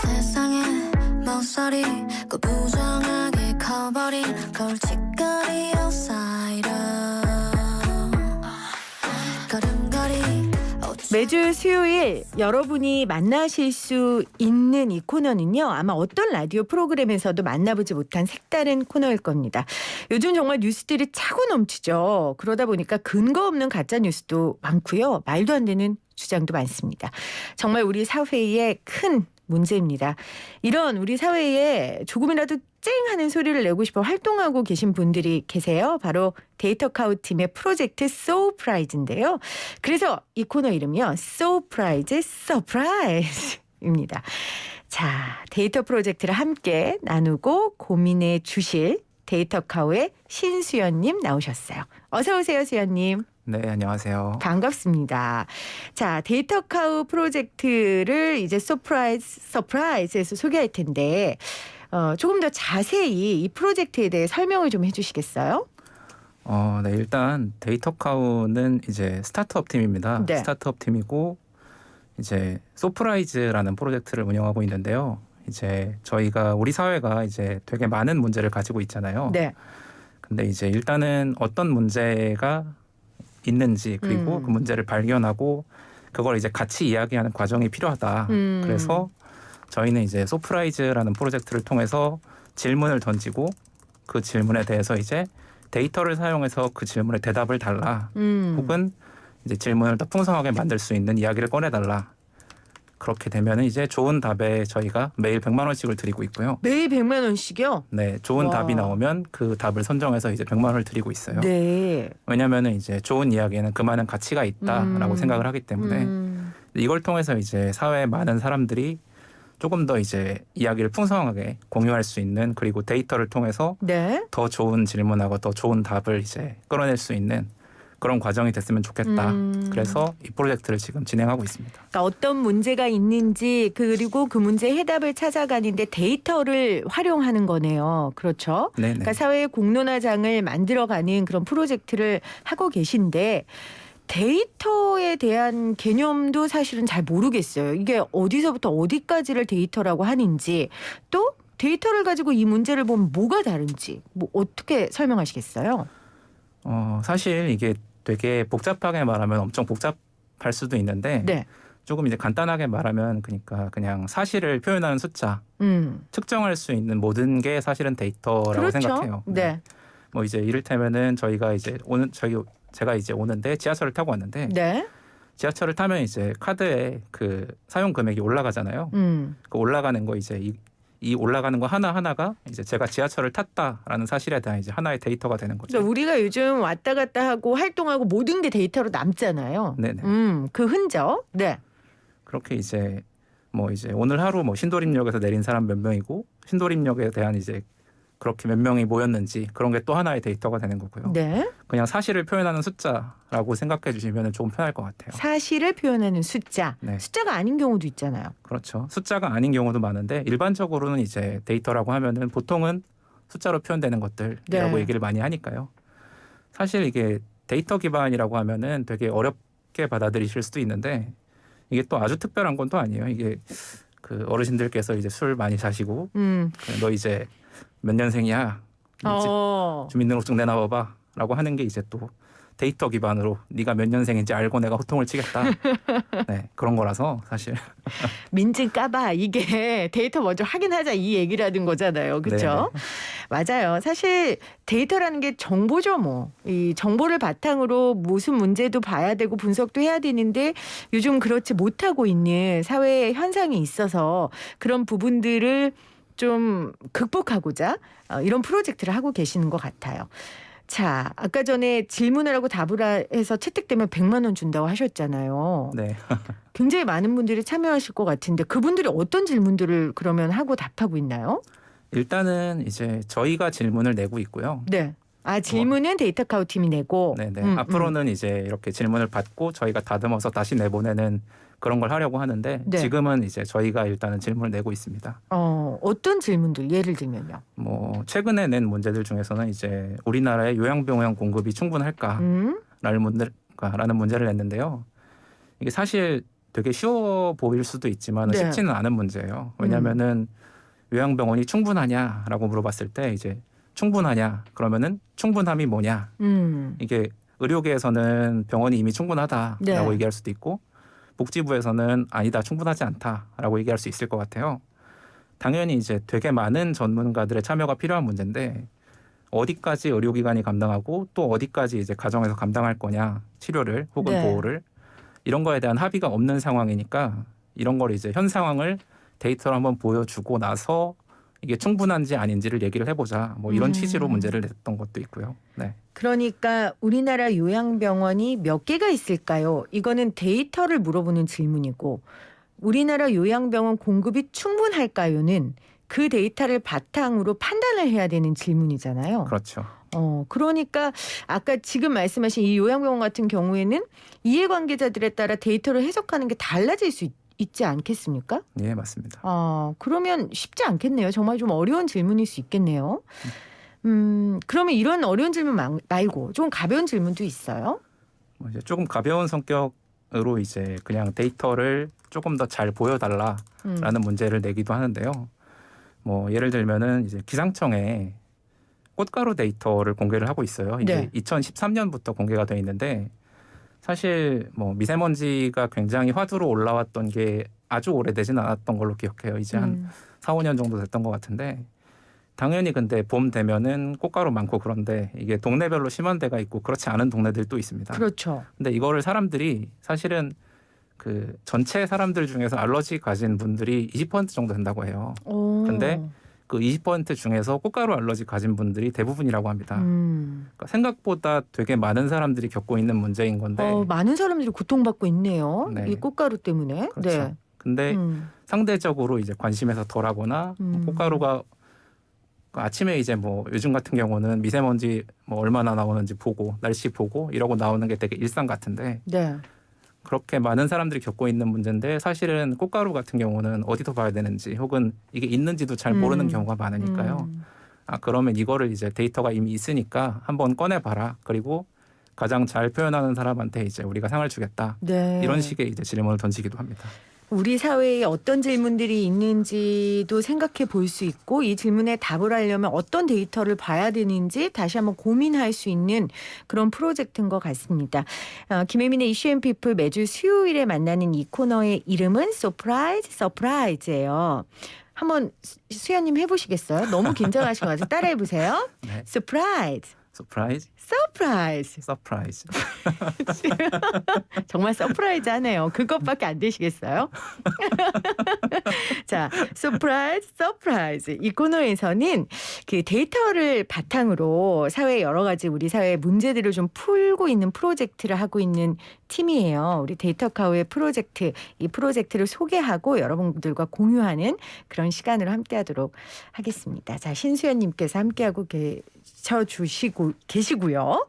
세상에 모서리 그 부정하게 커버린 골칫거리 outsider 걸음걸이 매주 수요일 여러분이 만나실 수 있는 이 코너는요. 아마 어떤 라디오 프로그램에서도 만나보지 못한 색다른 코너일 겁니다. 요즘 정말 뉴스들이 차고 넘치죠. 그러다 보니까 근거 없는 가짜 뉴스도 많고요. 말도 안 되는 주장도 많습니다. 정말 우리 사회의 큰 문제입니다. 이런 우리 사회에 조금이라도 쨍하는 소리를 내고 싶어 활동하고 계신 분들이 계세요. 바로 데이터카우 팀의 프로젝트 소프라이즈인데요. 그래서 이 코너 이름이요. 소프라이즈 서프라이즈입니다. 자, 데이터 프로젝트를 함께 나누고 고민해 주실 데이터카우의 신수연님 나오셨어요. 어서 오세요, 수연님. 네, 안녕하세요. 반갑습니다. 자, 데이터카우 프로젝트를 이제 서프라이즈에서 소개할 텐데 조금 더 자세히 이 프로젝트에 대해 설명을 좀 해주시겠어요? 네, 일단 데이터카우는 이제 스타트업 팀입니다. 네. 스타트업 팀이고 이제 소프라이즈라는 프로젝트를 운영하고 있는데요. 이제 저희가 우리 사회가 이제 되게 많은 문제를 가지고 있잖아요. 네. 근데 이제 일단은 어떤 문제가 있는지 그리고 그 문제를 발견하고 그걸 이제 같이 이야기하는 과정이 필요하다. 그래서 저희는 이제 소프라이즈라는 프로젝트를 통해서 질문을 던지고 그 질문에 대해서 이제 데이터를 사용해서 그 질문에 대답을 달라. 혹은 이제 질문을 더 풍성하게 만들 수 있는 이야기를 꺼내달라. 그렇게 되면 이제 좋은 답에 저희가 매일 100만 원씩을 드리고 있고요. 매일 100만 원씩이요? 네, 좋은 와. 답이 나오면 그 답을 선정해서 이제 100만 원을 드리고 있어요. 네. 왜냐하면 이제 좋은 이야기에는 그만한 가치가 있다라고 생각을 하기 때문에 이걸 통해서 이제 사회의 많은 사람들이 조금 더 이제 이야기를 풍성하게 공유할 수 있는 그리고 데이터를 통해서 네. 더 좋은 질문하고 더 좋은 답을 이제 끌어낼 수 있는 그런 과정이 됐으면 좋겠다. 그래서 이 프로젝트를 지금 진행하고 있습니다. 그러니까 어떤 문제가 있는지 그리고 그 문제의 해답을 찾아가는데 데이터를 활용하는 거네요. 그렇죠? 네네. 그러니까 사회의 공론화장을 만들어가는 그런 프로젝트를 하고 계신데 데이터에 대한 개념도 사실은 잘 모르겠어요. 이게 어디서부터 어디까지를 데이터라고 하는지 또 데이터를 가지고 이 문제를 보면 뭐가 다른지 뭐 어떻게 설명하시겠어요? 사실 이게 되게 복잡하게 말하면 엄청 복잡할 수도 있는데 네. 조금 이제 간단하게 말하면 그러니까 그냥 사실을 표현하는 숫자, 측정할 수 있는 모든 게 사실은 데이터라고 그렇죠. 생각해요. 네. 뭐 이제 이를테면은 제가 이제 오는데 지하철을 타고 왔는데 네. 지하철을 타면 이제 카드에 그 사용 금액이 올라가잖아요. 그 올라가는 거 이제 이 올라가는 거 하나하나가 이제 제가 지하철을 탔다라는 사실에 대한 이제 하나의 데이터가 되는 거죠. 그러니까 우리가 요즘 왔다 갔다 하고 활동하고 모든 게 데이터로 남잖아요. 네네. 그 흔적. 네. 그렇게 이제 뭐 이제 오늘 하루 뭐 신도림역에서 내린 사람 몇 명이고 신도림역에 대한 이제 그렇게 몇 명이 모였는지 그런 게 또 하나의 데이터가 되는 거고요. 네. 그냥 사실을 표현하는 숫자라고 생각해 주시면 조금 편할 것 같아요. 사실을 표현하는 숫자. 네. 숫자가 아닌 경우도 있잖아요. 그렇죠. 숫자가 아닌 경우도 많은데 일반적으로는 이제 데이터라고 하면은 보통은 숫자로 표현되는 것들이라고 네. 얘기를 많이 하니까요. 사실 이게 데이터 기반이라고 하면은 되게 어렵게 받아들이실 수도 있는데 이게 또 아주 특별한 건 또 아니에요. 이게 그 어르신들께서 이제 술 많이 자시고 너 이제 몇 년생이야? 주민등록증 내놔봐라고 하는 게 이제 또 데이터 기반으로 네가 몇 년생인지 알고 내가 호통을 치겠다. 네, 그런 거라서 사실. 민증 까봐 이게 데이터 먼저 확인하자 이 얘기라는 거잖아요. 그렇죠? 맞아요. 사실 데이터라는 게 정보죠 뭐. 이 정보를 바탕으로 무슨 문제도 봐야 되고 분석도 해야 되는데 요즘 그렇지 못하고 있는 사회의 현상이 있어서 그런 부분들을 좀 극복하고자 이런 프로젝트를 하고 계시는 것 같아요. 자, 아까 전에 질문을 하고 답을 해서 채택되면 100만 원 준다고 하셨잖아요. 네. 굉장히 많은 분들이 참여하실 것 같은데 그분들이 어떤 질문들을 그러면 하고 답하고 있나요? 일단은 이제 저희가 질문을 내고 있고요. 네. 아, 질문은 데이터카우 팀이 내고. 네네. 앞으로는 이제 이렇게 질문을 받고 저희가 다듬어서 다시 내보내는 그런 걸 하려고 하는데 네. 지금은 이제 저희가 일단은 질문을 내고 있습니다. 어떤 질문들 예를 들면요. 뭐 최근에 낸 문제들 중에서는 이제 우리나라의 요양병원 공급이 충분할까라는 문제를 냈는데요. 이게 사실 되게 쉬워 보일 수도 있지만 네. 쉽지는 않은 문제예요. 왜냐하면은 요양병원이 충분하냐라고 물어봤을 때 이제 충분하냐 그러면은 충분함이 뭐냐 이게 의료계에서는 병원이 이미 충분하다라고 네. 얘기할 수도 있고 복지부에서는 아니다 충분하지 않다라고 얘기할 수 있을 것 같아요. 당연히 이제 되게 많은 전문가들의 참여가 필요한 문제인데 어디까지 의료기관이 감당하고 또 어디까지 이제 가정에서 감당할 거냐 치료를 혹은 네. 보호를 이런 거에 대한 합의가 없는 상황이니까 이런 걸 이제 현 상황을 데이터로 한번 보여주고 나서 이게 충분한지 아닌지를 얘기를 해보자 뭐 이런 취지로 문제를 냈던 것도 있고요. 네. 그러니까 우리나라 요양병원이 몇 개가 있을까요? 이거는 데이터를 물어보는 질문이고 우리나라 요양병원 공급이 충분할까요는 그 데이터를 바탕으로 판단을 해야 되는 질문이잖아요. 그렇죠. 그러니까 아까 지금 말씀하신 이 요양병원 같은 경우에는 이해관계자들에 따라 데이터를 해석하는 게 달라질 수 있지 않겠습니까? 예, 맞습니다. 그러면 쉽지 않겠네요. 정말 좀 어려운 질문일 수 있겠네요. 그러면 이런 어려운 질문 말고 좀 가벼운 질문도 있어요? 뭐 이제 조금 가벼운 성격으로 이제 그냥 데이터를 조금 더 잘 보여달라라는 문제를 내기도 하는데요. 뭐 예를 들면은 이제 기상청에 꽃가루 데이터를 공개를 하고 있어요. 이게 네. 2013년부터 공개가 돼 있는데 사실 뭐 미세먼지가 굉장히 화두로 올라왔던 게 아주 오래되진 않았던 걸로 기억해요. 이제 한 4, 5년 정도 됐던 것 같은데 당연히 근데 봄 되면은 꽃가루 많고 그런데 이게 동네별로 심한 데가 있고 그렇지 않은 동네들도 있습니다. 그렇죠. 근데 이거를 사람들이 사실은 그 전체 사람들 중에서 알러지 가진 분들이 20% 정도 된다고 해요. 근데 그 20% 중에서 꽃가루 알러지 가진 분들이 대부분이라고 합니다. 그러니까 생각보다 되게 많은 사람들이 겪고 있는 문제인 건데 많은 사람들이 고통받고 있네요. 네. 이 꽃가루 때문에. 그렇죠. 네. 근데 상대적으로 이제 관심에서 덜하거나 꽃가루가 아침에 이제 뭐 요즘 같은 경우는 미세먼지 뭐 얼마나 나오는지 보고 날씨 보고 이러고 나오는 게 되게 일상 같은데 네. 그렇게 많은 사람들이 겪고 있는 문제인데 사실은 꽃가루 같은 경우는 어디서 봐야 되는지 혹은 이게 있는지도 잘 모르는 경우가 많으니까요. 그러면 이거를 이제 데이터가 이미 있으니까 한번 꺼내봐라. 그리고 가장 잘 표현하는 사람한테 이제 우리가 상을 주겠다. 네. 이런 식의 이제 질문을 던지기도 합니다. 우리 사회에 어떤 질문들이 있는지도 생각해 볼 수 있고 이 질문에 답을 하려면 어떤 데이터를 봐야 되는지 다시 한번 고민할 수 있는 그런 프로젝트인 것 같습니다. 김혜민의 이슈앤피플 매주 수요일에 만나는 이 코너의 이름은 서프라이즈 서프라이즈예요. 한번 수연님 해보시겠어요? 너무 긴장하신 것 같아서 따라해보세요. 네. 서프라이즈 서프라이즈, 서프라이즈. 서프라이즈. 정말 서프라이즈하네요. 그것밖에 안 되시겠어요? 자, 서프라이즈, 서프라이즈. 이 코너에서는 그 데이터를 바탕으로 사회 여러 가지 우리 사회의 문제들을 좀 풀고 있는 프로젝트를 하고 있는 팀이에요. 우리 데이터카우의 프로젝트, 이 프로젝트를 소개하고 여러분들과 공유하는 그런 시간을 함께하도록 하겠습니다. 자, 신수연님께서 함께하고 계시고요.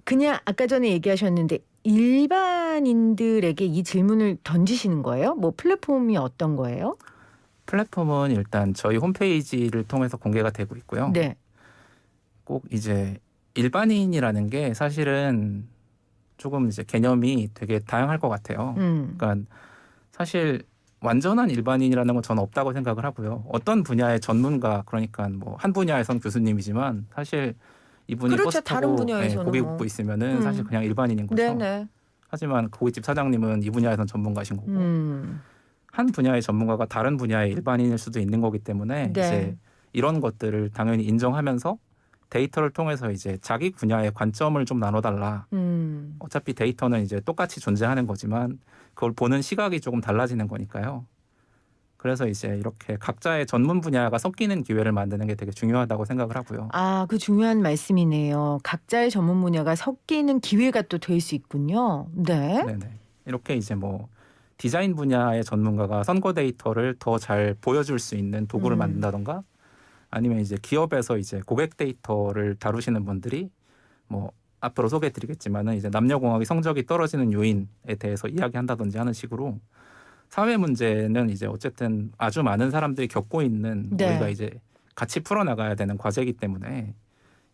그냥 아까 전에 얘기하셨는데 일반인들에게 이 질문을 던지시는 거예요? 뭐 플랫폼이 어떤 거예요? 플랫폼은 일단 저희 홈페이지를 통해서 공개가 되고 있고요. 네. 꼭 이제 일반인이라는 게 사실은 조금 이제 개념이 되게 다양할 것 같아요. 그러니까 사실 완전한 일반인이라는 건 저는 없다고 생각을 하고요. 어떤 분야의 전문가 그러니까 뭐 한 분야에선 교수님이지만 사실 이분이 그렇죠. 버스 다른 타고 분야에서는 고기 뭐. 굽고 있으면은 사실 그냥 일반인인 거죠. 네네. 하지만 고깃집 사장님은 이 분야에선 전문가신 거고 한 분야의 전문가가 다른 분야의 일반인일 수도 있는 거기 때문에 네. 이제 이런 것들을 당연히 인정하면서 데이터를 통해서 이제 자기 분야의 관점을 좀 나눠달라. 어차피 데이터는 이제 똑같이 존재하는 거지만 그걸 보는 시각이 조금 달라지는 거니까요. 그래서 이제 이렇게 각자의 전문 분야가 섞이는 기회를 만드는 게 되게 중요하다고 생각을 하고요. 그 중요한 말씀이네요. 각자의 전문 분야가 섞이는 기회가 또 될 수 있군요. 네. 네네. 이렇게 이제 뭐 디자인 분야의 전문가가 선거 데이터를 더 잘 보여줄 수 있는 도구를 만든다던가 아니면 이제 기업에서 이제 고객 데이터를 다루시는 분들이 뭐 앞으로 소개해드리겠지만은 이제 남녀공학이 성적이 떨어지는 요인에 대해서 이야기한다든지 하는 식으로 사회 문제는 이제 어쨌든 아주 많은 사람들이 겪고 있는 네. 우리가 이제 같이 풀어나가야 되는 과제이기 때문에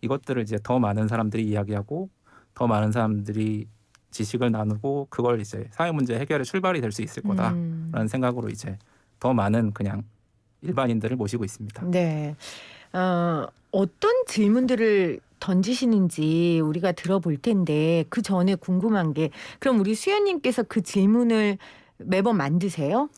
이것들을 이제 더 많은 사람들이 이야기하고 더 많은 사람들이 지식을 나누고 그걸 이제 사회 문제 해결의 출발이 될 수 있을 거다라는 생각으로 이제 더 많은 그냥 일반인들을 모시고 있습니다. 네. 어떤 질문들을 던지시는지 우리가 들어볼 텐데 그 전에 궁금한 게 그럼 우리 수연님께서 그 질문을 매번 만드세요?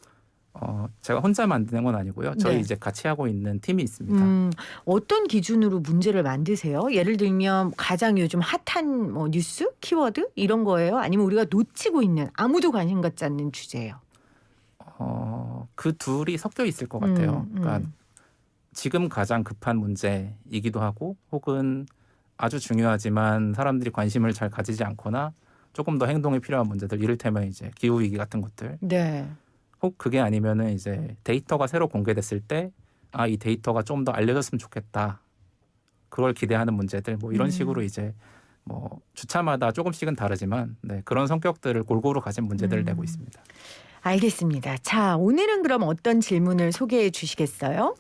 제가 혼자 만드는 건 아니고요. 저희 네. 이제 같이 하고 있는 팀이 있습니다. 어떤 기준으로 문제를 만드세요? 예를 들면 가장 요즘 핫한 뭐 뉴스, 키워드 이런 거예요? 아니면 우리가 놓치고 있는 아무도 관심 갖지 않는 주제예요? 그 둘이 섞여 있을 것 같아요. 그러니까 지금 가장 급한 문제이기도 하고 혹은 아주 중요하지만 사람들이 관심을 잘 가지지 않거나 조금 더 행동이 필요한 문제들 이를테면 이제 기후 위기 같은 것들. 네. 혹 그게 아니면은 이제 데이터가 새로 공개됐을 때 이 데이터가 좀 더 알려졌으면 좋겠다. 그걸 기대하는 문제들 뭐 이런 식으로 이제 뭐 주차마다 조금씩은 다르지만 네, 그런 성격들을 골고루 가진 문제들을 내고 있습니다. 알겠습니다. 자, 오늘은 그럼 어떤 질문을 소개해 주시겠어요?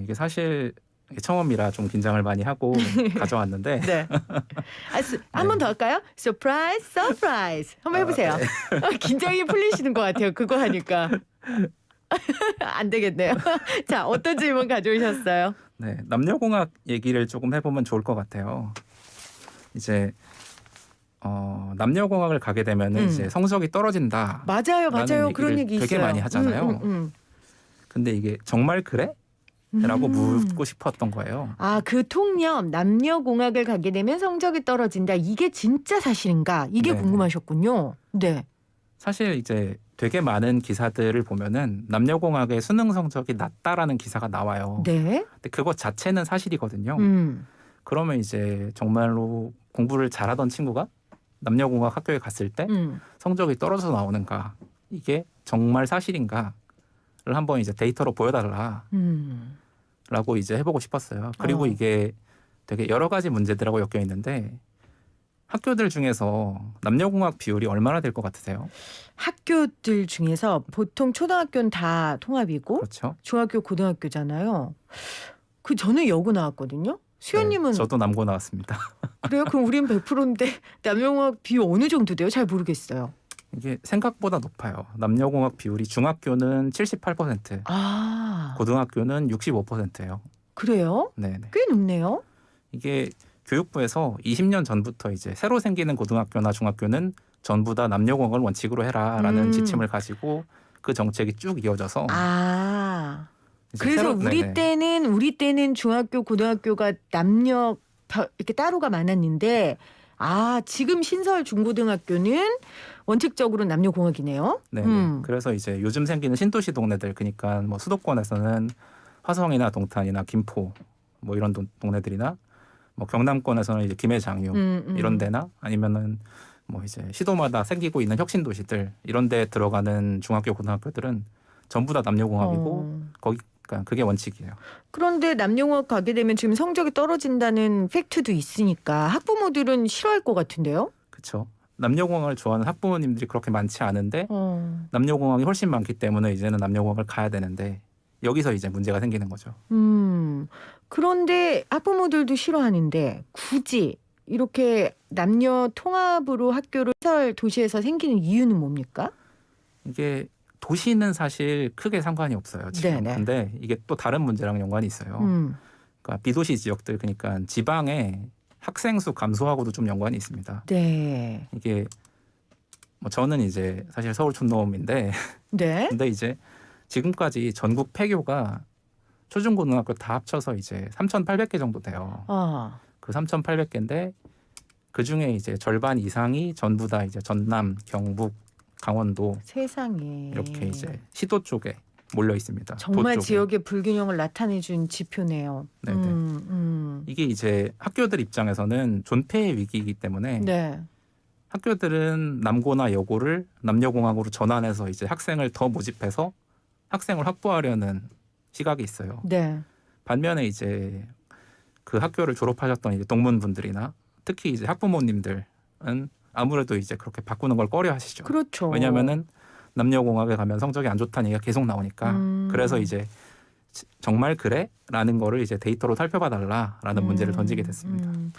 이게 사실 처음이라 좀 긴장을 많이 하고 가져왔는데 네. 한 번 더 할까요? 서프라이즈, 서프라이즈. 한번 해보세요. 네. 긴장이 풀리시는 것 같아요. 그거 하니까. 안 되겠네요. 자, 어떤 질문 가져오셨어요? 네, 남녀공학 얘기를 조금 해보면 좋을 것 같아요. 이제 남녀공학을 가게 되면은 이제 성적이 떨어진다. 맞아요, 맞아요. 그런 얘기 되게 있어요. 많이 하잖아요. 근데 이게 정말 그래? 라고 묻고 싶었던 거예요. 그 통념 남녀공학을 가게 되면 성적이 떨어진다. 이게 진짜 사실인가? 이게 네. 궁금하셨군요. 네. 사실 이제 되게 많은 기사들을 보면은 남녀공학의 수능 성적이 낮다라는 기사가 나와요. 네. 근데 그것 자체는 사실이거든요. 그러면 이제 정말로 공부를 잘하던 친구가 남녀공학 학교에 갔을 때 성적이 떨어져서 나오는가? 이게 정말 사실인가? 를 한번 이제 데이터로 보여달라. 라고 이제 해보고 싶었어요. 그리고 이게 되게 여러 가지 문제들하고 엮여 있는데 학교들 중에서 남녀공학 비율이 얼마나 될 것 같으세요? 학교들 중에서 보통 초등학교는 다 통합이고 그렇죠. 중학교, 고등학교잖아요. 저는 여고 나왔거든요. 수연님은 네, 저도 남고 나왔습니다. 그래요? 그럼 우린 100%인데 남녀공학 비율 어느 정도 돼요? 잘 모르겠어요. 이게 생각보다 높아요. 남녀공학 비율이 중학교는 78%, 고등학교는 65%예요. 그래요? 네네. 꽤 높네요. 이게 교육부에서 20년 전부터 이제 새로 생기는 고등학교나 중학교는 전부 다 남녀공학을 원칙으로 해라라는 지침을 가지고 그 정책이 쭉 이어져서 그래서 우리 때는 중학교, 고등학교가 남녀 이렇게 따로가 많았는데 지금 신설 중고등학교는 원칙적으로 남녀공학이네요. 네. 그래서 이제 요즘 생기는 신도시 동네들 그러니까 뭐 수도권에서는 화성이나 동탄이나 김포 뭐 이런 동네들이나 뭐 경남권에서는 이제 김해 장유 이런 데나 아니면은 뭐 이제 시도마다 생기고 있는 혁신 도시들 이런 데 들어가는 중학교 고등학교들은 전부 다 남녀공학이고 그러니까 그게 원칙이에요. 그런데 남녀공학 가게 되면 지금 성적이 떨어진다는 팩트도 있으니까 학부모들은 싫어할 것 같은데요? 그렇죠. 남녀공학을 좋아하는 학부모님들이 그렇게 많지 않은데 남녀공학이 훨씬 많기 때문에 이제는 남녀공학을 가야 되는데 여기서 이제 문제가 생기는 거죠. 그런데 학부모들도 싫어하는데 굳이 이렇게 남녀 통합으로 학교를 시설 도시에서 생기는 이유는 뭡니까? 이게 도시는 사실 크게 상관이 없어요. 지금. 네네. 근데 이게 또 다른 문제랑 연관이 있어요. 그러니까 비도시 지역들 그러니까 지방에 학생 수 감소하고도 좀 연관이 있습니다. 네. 이게 뭐 저는 이제 사실 서울 촌놈인데 네. 근데 이제 지금까지 전국 폐교가 초중고등학교 다 합쳐서 이제 3,800개 정도 돼요. 그 3,800개인데 그 중에 이제 절반 이상이 전부 다 이제 전남, 경북, 강원도 세상에 이렇게 이제 시도 쪽에 몰려 있습니다. 정말 도 쪽에. 지역의 불균형을 나타내준 지표네요. 네네. 이게 이제 학교들 입장에서는 존폐의 위기이기 때문에 네. 학교들은 남고나 여고를 남녀공학으로 전환해서 이제 학생을 더 모집해서 학생을 확보하려는 시각이 있어요. 네. 반면에 이제 그 학교를 졸업하셨던 이제 동문분들이나 특히 이제 학부모님들은 아무래도 이제 그렇게 바꾸는 걸 꺼려하시죠. 그렇죠. 왜냐하면은 남녀공학에 가면 성적이 안 좋다는 얘기가 계속 나오니까 그래서 이제 정말 그래? 라는 거를 이제 데이터로 살펴봐 달라라는 문제를 던지게 됐습니다. 근데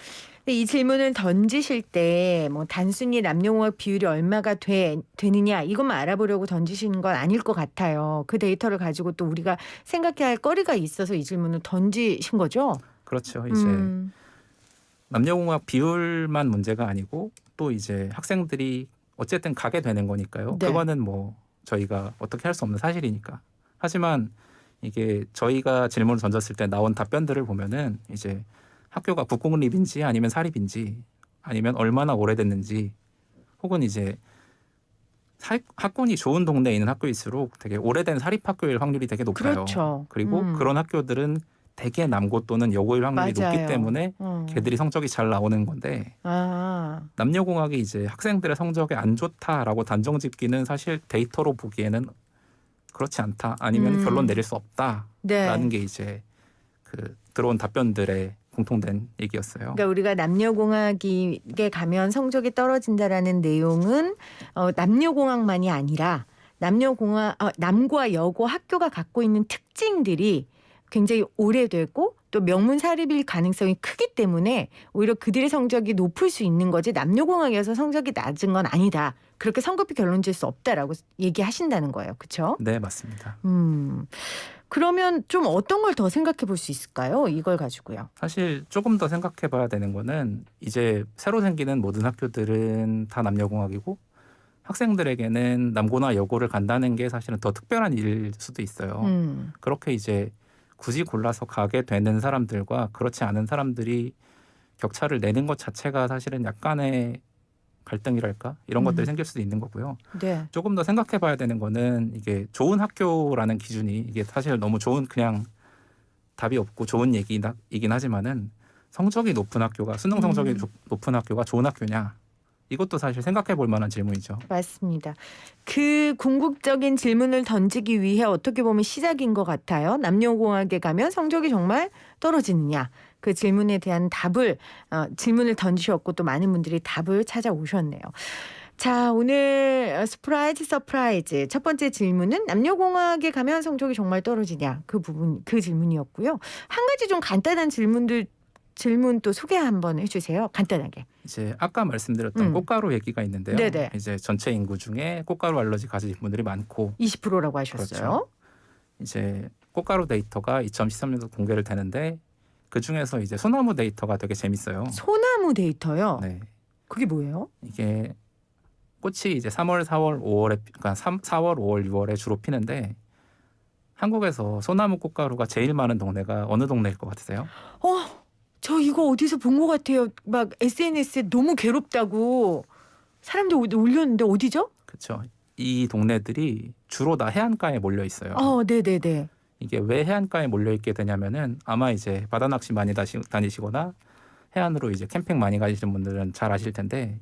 이 질문을 던지실 때 뭐 단순히 남녀공학 비율이 얼마가 되느냐 이것만 알아보려고 던지시는 건 아닐 것 같아요. 그 데이터를 가지고 또 우리가 생각해야 할 거리가 있어서 이 질문을 던지신 거죠? 그렇죠. 이제 남녀공학 비율만 문제가 아니고 또 이제 학생들이 어쨌든 가게 되는 거니까요. 네. 그거는 뭐 저희가 어떻게 할 수 없는 사실이니까. 하지만 이게 저희가 질문을 던졌을 때 나온 답변들을 보면은 이제 학교가 국공립인지 아니면 사립인지 아니면 얼마나 오래됐는지 혹은 이제 학군이 좋은 동네에 있는 학교일수록 되게 오래된 사립학교일 확률이 되게 높아요. 그렇죠. 그리고 그런 학교들은 대개 남고 또는 여고일 확률이 맞아요. 높기 때문에 걔들이 성적이 잘 나오는 건데 남녀공학이 이제 학생들의 성적이 안 좋다라고 단정짓기는 사실 데이터로 보기에는 그렇지 않다. 아니면 결론 내릴 수 없다라는 네. 게 이제 그 들어온 답변들의 공통된 얘기였어요. 그러니까 우리가 남녀공학에 가면 성적이 떨어진다라는 내용은 남녀공학만이 아니라 남과 여고 학교가 갖고 있는 특징들이 굉장히 오래되고 또 명문사립일 가능성이 크기 때문에 오히려 그들의 성적이 높을 수 있는 거지 남녀공학이어서 성적이 낮은 건 아니다. 그렇게 성급히 결론 질 수 없다라고 얘기하신다는 거예요. 그렇죠? 네, 맞습니다. 그러면 좀 어떤 걸 더 생각해 볼 수 있을까요? 이걸 가지고요. 사실 조금 더 생각해 봐야 되는 거는 이제 새로 생기는 모든 학교들은 다 남녀공학이고 학생들에게는 남고나 여고를 간다는 게 사실은 더 특별한 일일 수도 있어요. 그렇게 이제 굳이 골라서 가게 되는 사람들과 그렇지 않은 사람들이 격차를 내는 것 자체가 사실은 약간의 갈등이랄까 이런 것들이 생길 수도 있는 거고요. 네. 조금 더 생각해 봐야 되는 거는 이게 좋은 학교라는 기준이 이게 사실 너무 좋은 그냥 답이 없고 좋은 얘기이긴 하지만은 성적이 높은 학교가 수능 성적이 높은 학교가 좋은 학교냐 이것도 사실 생각해 볼 만한 질문이죠. 맞습니다. 그 궁극적인 질문을 던지기 위해 어떻게 보면 시작인 것 같아요. 남녀공학에 가면 성적이 정말 떨어지느냐. 그 질문에 대한 질문을 던지셨고 또 많은 분들이 답을 찾아오셨네요. 자, 오늘 서프라이즈 첫 번째 질문은 남녀공학에 가면 성적이 정말 떨어지냐. 그 질문이었고요. 한 가지 좀 간단한 질문 또 소개 한번 해주세요. 간단하게. 이제 아까 말씀드렸던 꽃가루 얘기가 있는데요. 네네. 이제 전체 인구 중에 꽃가루 알러지 가지신 분들이 많고 20%라고 하셨어요. 그렇죠. 이제 꽃가루 데이터가 2013년도 공개를 되는데 그 중에서 이제 소나무 데이터가 되게 재밌어요. 소나무 데이터요? 네. 그게 뭐예요? 이게 꽃이 이제 3월, 4월, 5월에 그러니까 4월, 5월, 6월에 주로 피는데 한국에서 소나무 꽃가루가 제일 많은 동네가 어느 동네일 것 같으세요? 저 이거 어디서 본 것 같아요. 막 SNS에 너무 괴롭다고 사람들 올렸는데 어디죠? 그렇죠. 이 동네들이 주로 다 해안가에 몰려 있어요. 네네네. 이게 왜 해안가에 몰려 있게 되냐면은 아마 이제 바다 낚시 많이 다니시거나 해안으로 이제 캠핑 많이 가시는 분들은 잘 아실 텐데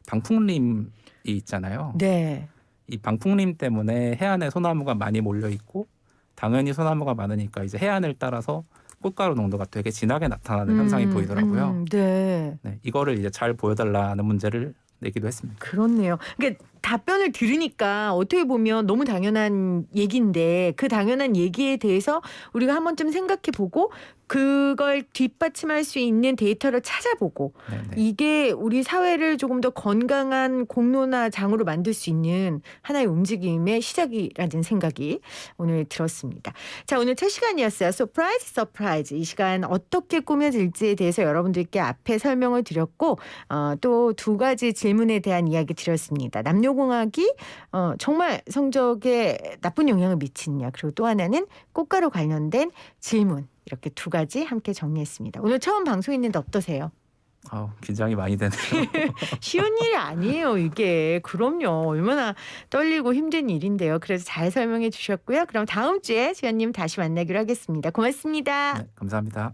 방풍림이 있잖아요. 네. 이 방풍림 때문에 해안에 소나무가 많이 몰려 있고 당연히 소나무가 많으니까 이제 해안을 따라서 꽃가루 농도가 되게 진하게 나타나는 현상이 보이더라고요. 네. 네, 이거를 이제 잘 보여달라는 문제를 내기도 했습니다. 그렇네요. 그러니까 답변을 들으니까 어떻게 보면 너무 당연한 얘기인데 그 당연한 얘기에 대해서 우리가 한 번쯤 생각해보고 그걸 뒷받침할 수 있는 데이터를 찾아보고 네네. 이게 우리 사회를 조금 더 건강한 공론화장으로 만들 수 있는 하나의 움직임의 시작이라는 생각이 오늘 들었습니다. 자, 오늘 첫 시간이었어요. 서프라이즈. 이 시간 어떻게 꾸며질지에 대해서 여러분들께 앞에 설명을 드렸고 또 두 가지 질문에 대한 이야기 드렸습니다. 남녀공학이 정말 성적에 나쁜 영향을 미치느냐. 그리고 또 하나는 꽃가루 관련된 질문. 이렇게 두 가지 함께 정리했습니다. 오늘 처음 방송했는데 어떠세요? 긴장이 많이 되네요. 쉬운 일이 아니에요, 이게. 그럼요. 얼마나 떨리고 힘든 일인데요. 그래서 잘 설명해 주셨고요. 그럼 다음 주에 수연님 다시 만나기로 하겠습니다. 고맙습니다. 네, 감사합니다.